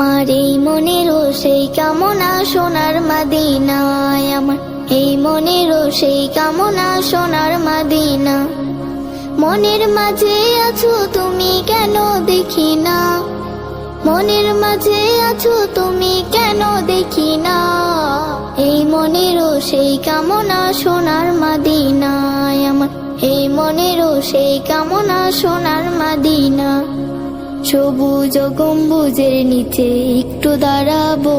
আমার এই মনেরও সেই কামনা সোনার মদিনায়, আমার এই মনেরও সেই কামনা সোনার মদিনা। মনের মাঝে আছো তুমি কেন দেখি না, মনের মাঝে আছো তুমি কেন দেখি না। এই মনেরও সেই কামনা সোনার মদিনায়, আমার এই মনেরও সেই কামনা সোনার মদিনা। সবুজ গম্বুজের নিচে একটু দাঁড়াবো,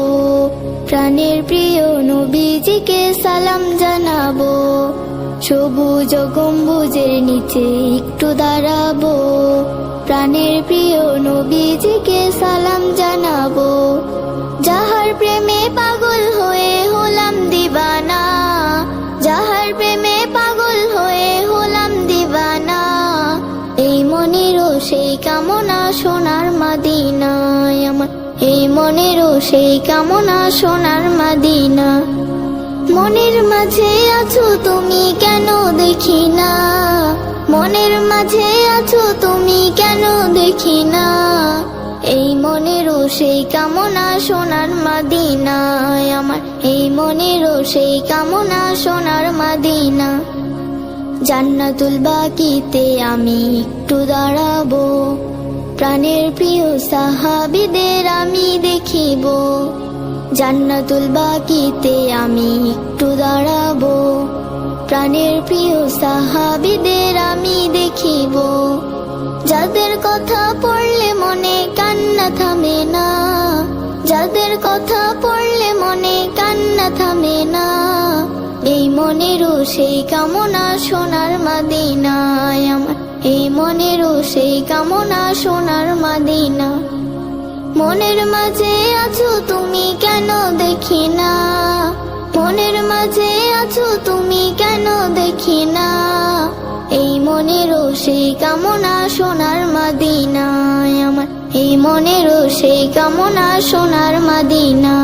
প্রাণের প্রিয় নবীজিকে সালাম জানাবো। সবুজ গম্বুজের নিচে একটু দাঁড়াবো, প্রাণের প্রিয় নবীজিকে সালাম জানাবো। যাহার প্রেমে পাগল হয়ে হলাম দিবানা, যাহার প্রেমে পাগল হয়ে হলাম দিবানা। এই মনেরও সেই কামনা সোনার মদিনায়, আমার এই মনেরও সেই কামনা সোনার মদিনা। মনের মাঝে আছো তুমি কেন দেখি না, মনের মাঝে আছো তুমি কেন দেখি না। এই মনেরও সেই কামনা সোনার মদিনায়, আমার এই মনেরও সেই কামনা সোনার মদিনা। জান্নাতুল বাকিতে আমি একটু দাঁড়াবো, প্রাণের প্রিয় সাহাবীদের আমি দেখিব। জান্নাতুল বাকিতে আমি একটু দাঁড়াবো, প্রাণের প্রিয় সাহাবীদের আমি দেখিব। যাদের কথা পড়লে মনে কান্না থামে না, যাদের কথা পড়লে মনে কান্না থামে না। এই মনেরও সেই কামনা সোনার মদিনায়, আমার এই মনেরও সেই কামনা সোনার মদিনা। মনের মাঝে আছো তুমি কেন দেখি না, মনের মাঝে আছো তুমি কেন দেখি না। এই মনেরও সেই কামনা সোনার মদিনায়, আমার এই মনেরও সেই কামনা সোনার মদিনা।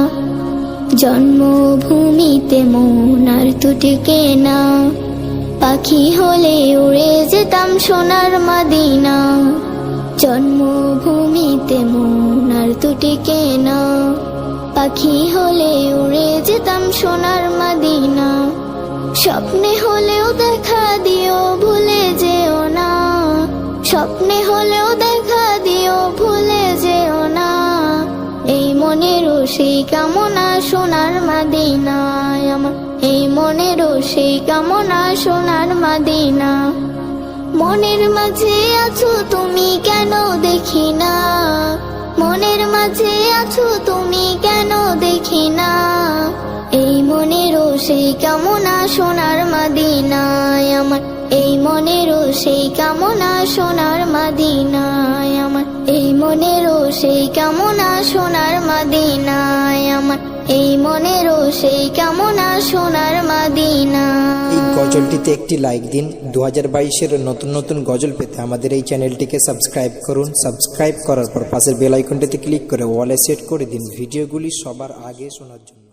জন্মভূমিতে মন আর টুটিকে না, পাখি হলে উড়ে যেতাম সোনার মদিনা। জন্মভূমিতে মন আর টুটিকে না, পাখি হলে উড়ে যেতাম সোনার মদিনা। স্বপ্নে হলেও দেখা দিও ভুলে যেও না, স্বপ্নে হলেও দেখা দিও ভুলে যেও না। এই মনেরও সেই কামনা সোনার মদিনায়, আমার এই মনেরও সেই কামনা সোনার মদিনা। মনের মাঝে আছো তুমি কেন দেখি না, মনের মাঝে আছো তুমি কেন দেখি না। এই মনেরও সেই কামনা সোনার মদিনায়, আমার এই মনেরও সেই কামনা সোনার মদিনায়, আমার এই মনেরও সেই কামনা সোনার মদিনায়, আমার এই মনেরও সেই কামনা সোনার মদিনা। এই গজলটিতে একটি লাইক দিন। 2022-এর নতুন নতুন গজল পেতে আমাদের এই চ্যানেলটিকে সাবস্ক্রাইব করুন। সাবস্ক্রাইব করার পর পাশের বেল আইকনটিতে ক্লিক করে ওয়ালে সেট করে দিন ভিডিওগুলি সবার আগে শোনার জন্য।